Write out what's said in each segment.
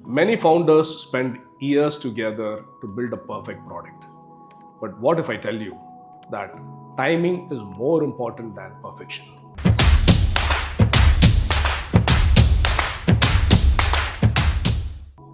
Many founders spend years together to build a perfect product. But what if I tell you that timing is more important than perfection?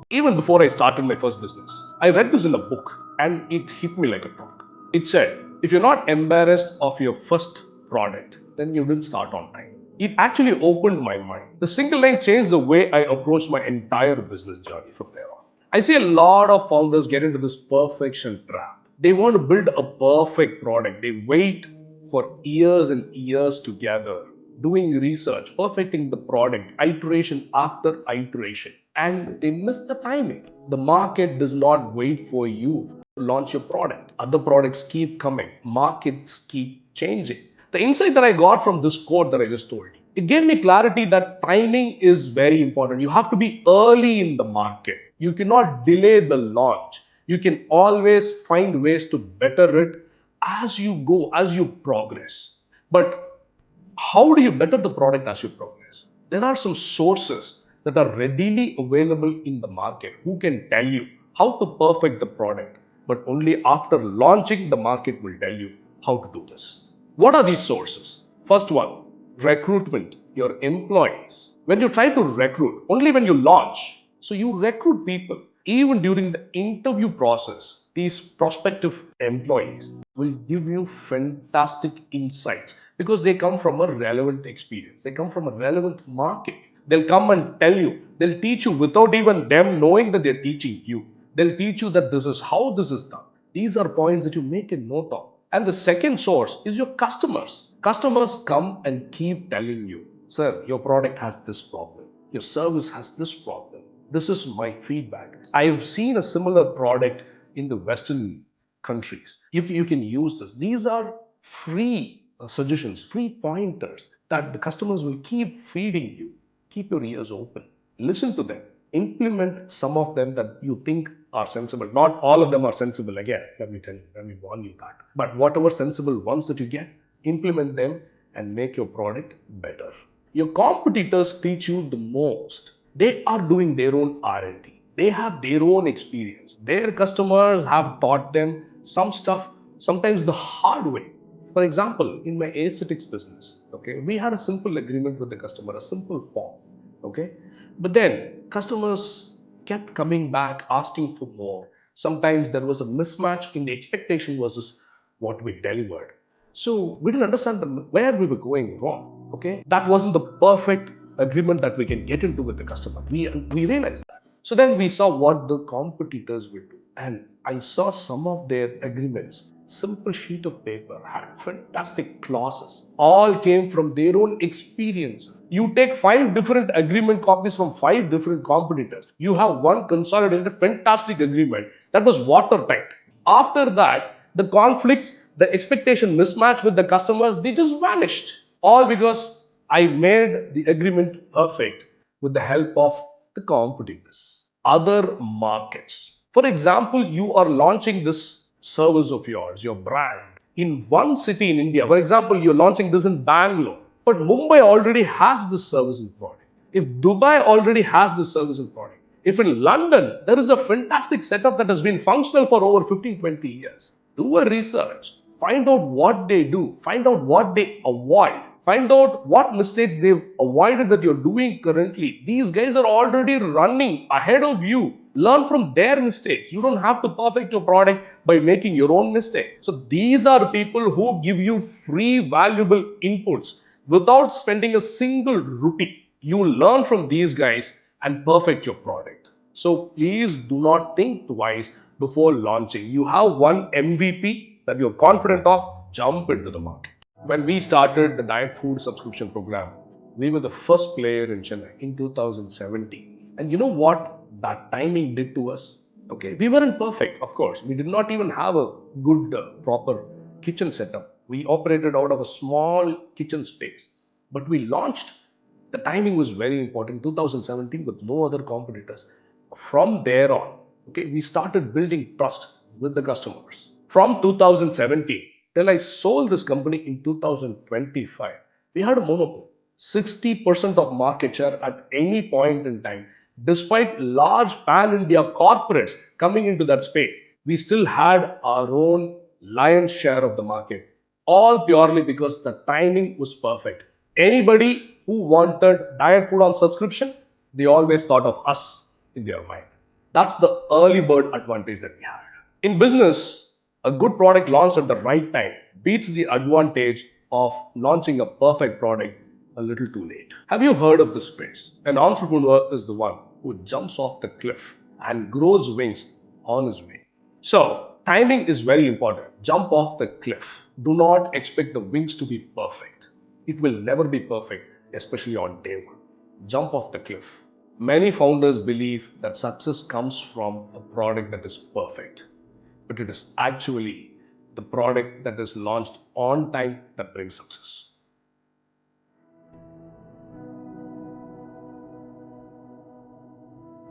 Even before I started my first business, I read this in a book and it hit me like a truck. It said, if you're not embarrassed of your first product, then you didn't start on time. It actually opened my mind. The single line changed the way I approached my entire business journey from there on. I see a lot of founders get into this perfection trap. They want to build a perfect product. They wait for years and years together, doing research, perfecting the product, iteration after iteration, and they miss the timing. The market does not wait for you to launch your product. Other products keep coming, markets keep changing. The insight that I got from this quote that I just told you, it gave me clarity that timing is very important. You have to be early in the market. You cannot delay the launch. You can always find ways to better it as you go, as you progress. But how do you better the product as you progress? There are some sources that are readily available in the market who can tell you how to perfect the product, but only after launching, the market will tell you how to do this. What are these sources? First one, recruitment, your employees. When you try to recruit, only when you launch, so you recruit people. Even during the interview process, these prospective employees will give you fantastic insights because they come from a relevant experience. They come from a relevant market. They'll come and tell you, they'll teach you without even them knowing that they're teaching you. They'll teach you that this is how this is done. These are points that you make a note of. And the second source is your customers. Customers come and keep telling you, sir, your product has this problem. Your service has this problem. This is my feedback. I've seen a similar product in the Western countries. You can use this. These are free suggestions, free pointers that the customers will keep feeding you. Keep your ears open. Listen to them. Implement some of them that you think are sensible. Not all of them are sensible again. Let me tell you, let me warn you that. But whatever sensible ones that you get, implement them and make your product better. Your competitors teach you the most. They are doing their own R&D. They have their own experience. Their customers have taught them some stuff, sometimes the hard way. For example, in my aesthetics business, okay, we had a simple agreement with the customer, a simple form, okay. But then customers kept coming back asking for more. Sometimes there was a mismatch in the expectation versus what we delivered. So we didn't understand where we were going wrong. Okay, that wasn't the perfect agreement that we can get into with the customer. We realized that. So then we saw what the competitors would do, and I saw some of their agreements. Simple sheet of paper had fantastic clauses. All came from their own experience. You take 5 different agreement copies from 5 different competitors. You have one consolidated fantastic agreement that was watertight. After that, the conflicts, the expectation mismatch with the customers, they just vanished. All because I made the agreement perfect with the help of the competitors. Other markets. For example, you are launching this service of yours, your brand, in one city in India. For example, you're launching this in Bangalore, but Mumbai already has this service and product. If Dubai already has this service and product, if in London there is a fantastic setup that has been functional for over 15, 20 years, do a research, find out what they do, find out what they avoid, find out what mistakes they've avoided that you're doing currently. These guys are already running ahead of you. Learn from their mistakes. You don't have to perfect your product by making your own mistakes. So these are people who give you free, valuable inputs without spending a single rupee. You learn from these guys and perfect your product. So please do not think twice before launching. You have one MVP that you're confident of, jump into the market. When we started the diet food subscription program, we were the first player in Chennai in 2017. And you know what that timing did to us? Okay, we weren't perfect, of course. We did not even have a good, proper kitchen setup. We operated out of a small kitchen space, but we launched. The timing was very important. 2017 with no other competitors. From there on, okay, we started building trust with the customers. From 2017 till I sold this company in 2025, we had a monopoly. 60% of market share at any point in time. Despite large pan-India corporates coming into that space, we still had our own lion's share of the market, all purely because the timing was perfect. Anybody who wanted diet food on subscription, they always thought of us in their mind. That's the early bird advantage that we had. In business, a good product launched at the right time beats the advantage of launching a perfect product a little too late. Have you heard of this phrase? An entrepreneur is the one who jumps off the cliff and grows wings on his way. So, timing is very important. Jump off the cliff. Do not expect the wings to be perfect. It will never be perfect, especially on day one. Jump off the cliff. Many founders believe that success comes from a product that is perfect, but it is actually the product that is launched on time that brings success.